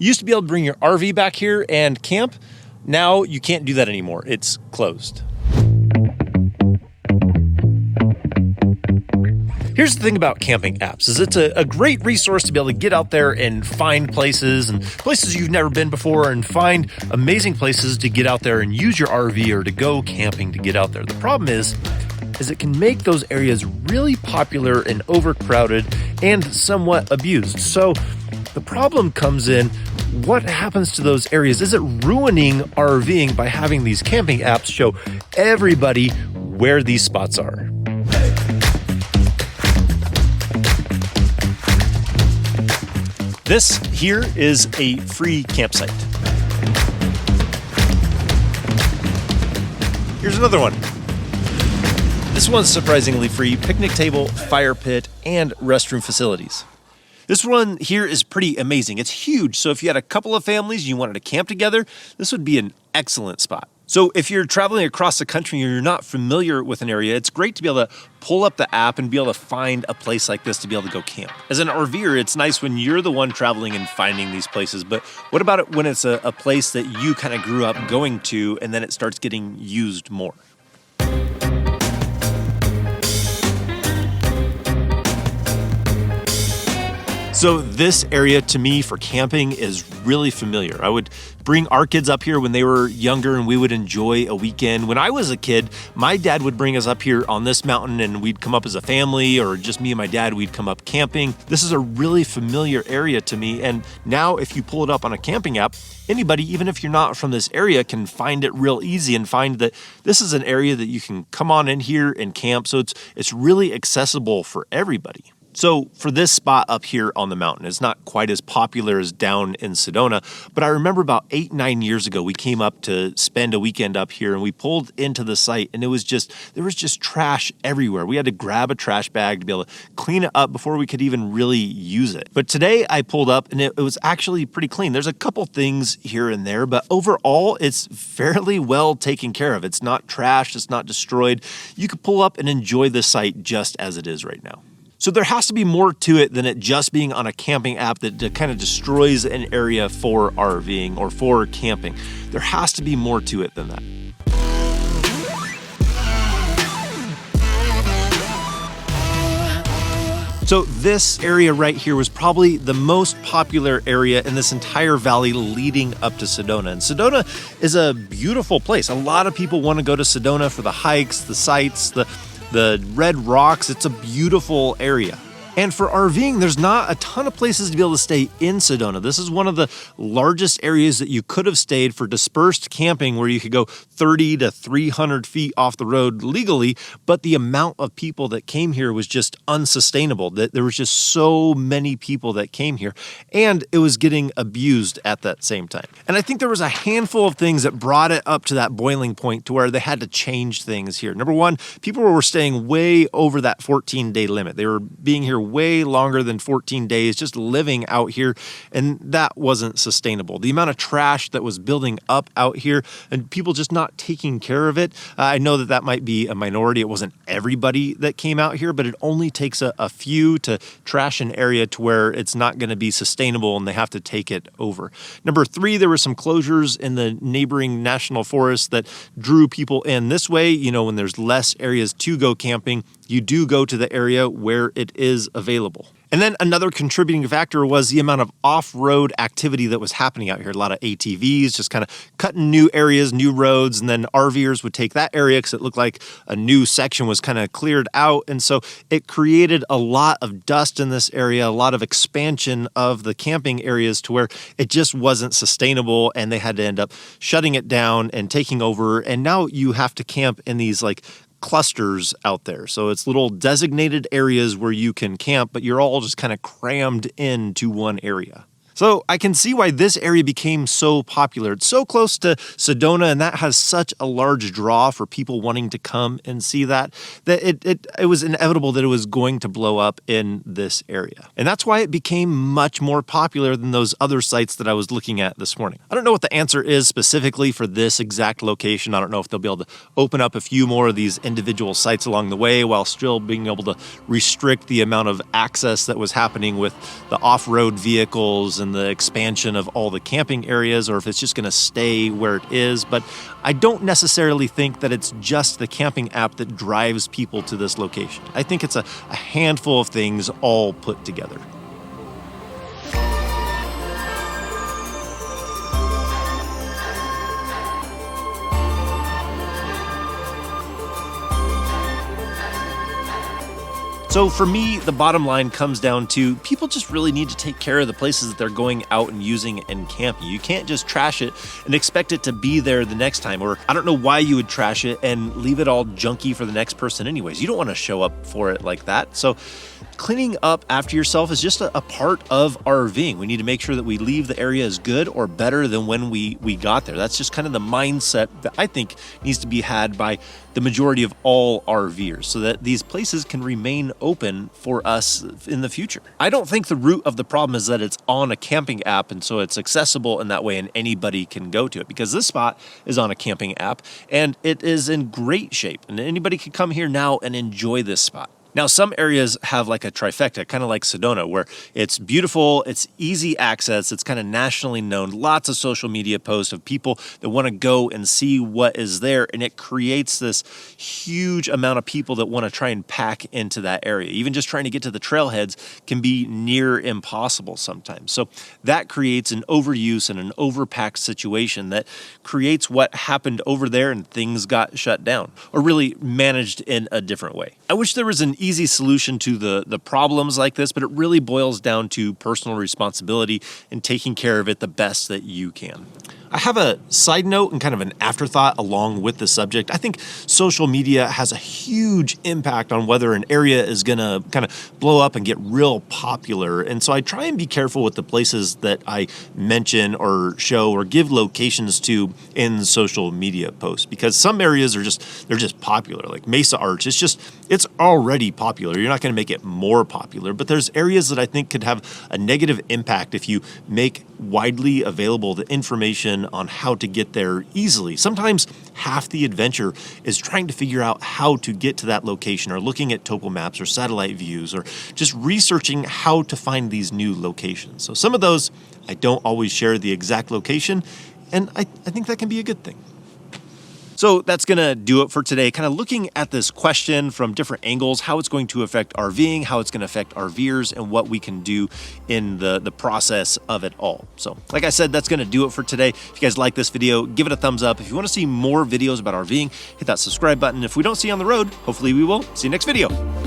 You used to be able to bring your RV back here and camp. Now you can't do that anymore. It's closed. Here's the thing about camping apps is it's a great resource to be able to get out there and find places you've never been before and find amazing places to get out there and use your RV or to go camping to get out there. The problem is it can make those areas really popular and overcrowded and somewhat abused. So the problem comes in, what happens to those areas? Is it ruining RVing by having these camping apps show everybody where these spots are? This here is a free campsite. Here's another one. This one's surprisingly free: picnic table, fire pit, and restroom facilities. This one here is pretty amazing. It's huge, so if you had a couple of families and you wanted to camp together, this would be an excellent spot. So if you're traveling across the country and you're not familiar with an area, it's great to be able to pull up the app and be able to find a place like this to be able to go camp. As an RVer, it's nice when you're the one traveling and finding these places, but what about it when it's a place that you kind of grew up going to and then it starts getting used more? So this area to me for camping is really familiar. I would bring our kids up here when they were younger and we would enjoy a weekend. When I was a kid, my dad would bring us up here on this mountain and we'd come up as a family, or just me and my dad, we'd come up camping. This is a really familiar area to me. And now if you pull it up on a camping app, anybody, even if you're not from this area, can find it real easy and find that this is an area that you can come on in here and camp. So it's really accessible for everybody. So for this spot up here on the mountain, it's not quite as popular as down in Sedona, but I remember about 8-9 years ago, we came up to spend a weekend up here and we pulled into the site and there was just trash everywhere. We had to grab a trash bag to be able to clean it up before we could even really use it. But today I pulled up and it was actually pretty clean. There's a couple things here and there, but overall it's fairly well taken care of. It's not trashed, it's not destroyed. You could pull up and enjoy the site just as it is right now. So there has to be more to it than it just being on a camping app that kind of destroys an area for RVing or for camping. There has to be more to it than that. So this area right here was probably the most popular area in this entire valley leading up to Sedona. And Sedona is a beautiful place. A lot of people want to go to Sedona for the hikes, the sights, the red rocks. It's a beautiful area. And for RVing, there's not a ton of places to be able to stay in Sedona. This is one of the largest areas that you could have stayed for dispersed camping, where you could go 30 to 300 feet off the road legally, but the amount of people that came here was just unsustainable. There was just so many people that came here, and it was getting abused at that same time. And I think there was a handful of things that brought it up to that boiling point to where they had to change things here. Number one, people were staying way over that 14-day limit. They were being here way longer than 14 days, just living out here, and that wasn't sustainable. The amount of trash that was building up out here and people just not taking care of it. I know that might be a minority. It wasn't everybody that came out here, but it only takes a few to trash an area to where it's not going to be sustainable and they have to take it over. Number three, there were some closures in the neighboring national forest that drew people in this way. You know, when there's less areas to go camping, you do go to the area where it is available. And then another contributing factor was the amount of off-road activity that was happening out here. A lot of ATVs just kind of cutting new areas, new roads, and then RVers would take that area because it looked like a new section was kind of cleared out. And so it created a lot of dust in this area, a lot of expansion of the camping areas to where it just wasn't sustainable, and they had to end up shutting it down and taking over. And now you have to camp in these like clusters out there. So it's little designated areas where you can camp, but you're all just kind of crammed into one area. So I can see why this area became so popular. It's so close to Sedona, and that has such a large draw for people wanting to come and see that it was inevitable that it was going to blow up in this area. And that's why it became much more popular than those other sites that I was looking at this morning. I don't know what the answer is specifically for this exact location. I don't know if they'll be able to open up a few more of these individual sites along the way while still being able to restrict the amount of access that was happening with the off-road vehicles and and the expansion of all the camping areas, or if it's just going to stay where it is. But I don't necessarily think that it's just the camping app that drives people to this location. I think it's a handful of things all put together. So for me, the bottom line comes down to people just really need to take care of the places that they're going out and using and camping. You can't just trash it and expect it to be there the next time. Or I don't know why you would trash it and leave it all junky for the next person anyways. You don't want to show up for it like that. So cleaning up after yourself is just a part of RVing. We need to make sure that we leave the area as good or better than when we got there. That's just kind of the mindset that I think needs to be had by the majority of all RVers, so that these places can remain open for us in the future. I don't think the root of the problem is that it's on a camping app and so it's accessible in that way and anybody can go to it, because this spot is on a camping app and it is in great shape and anybody can come here now and enjoy this spot. Now, some areas have like a trifecta, kind of like Sedona, where it's beautiful, it's easy access, it's kind of nationally known, lots of social media posts of people that want to go and see what is there, and it creates this huge amount of people that want to try and pack into that area. Even just trying to get to the trailheads can be near impossible sometimes. So that creates an overuse and an overpacked situation that creates what happened over there and things got shut down, or really managed in a different way. I wish there was an easy solution to the problems like this, but it really boils down to personal responsibility and taking care of it the best that you can. I have a side note and kind of an afterthought along with the subject. I think social media has a huge impact on whether an area is going to kind of blow up and get real popular. And so I try and be careful with the places that I mention or show or give locations to in social media posts, because some areas are just popular, like Mesa Arch. It's already popular. You're not going to make it more popular, but there's areas that I think could have a negative impact if you make widely available the information on how to get there easily. Sometimes half the adventure is trying to figure out how to get to that location, or looking at topo maps or satellite views, or just researching how to find these new locations. So some of those, I don't always share the exact location, and I think that can be a good thing. So that's going to do it for today, kind of looking at this question from different angles, how it's going to affect RVing, how it's going to affect RVers, and what we can do in the process of it all. So like I said, that's going to do it for today. If you guys like this video, give it a thumbs up. If you want to see more videos about RVing, hit that subscribe button. If we don't see you on the road, hopefully we will see you next video.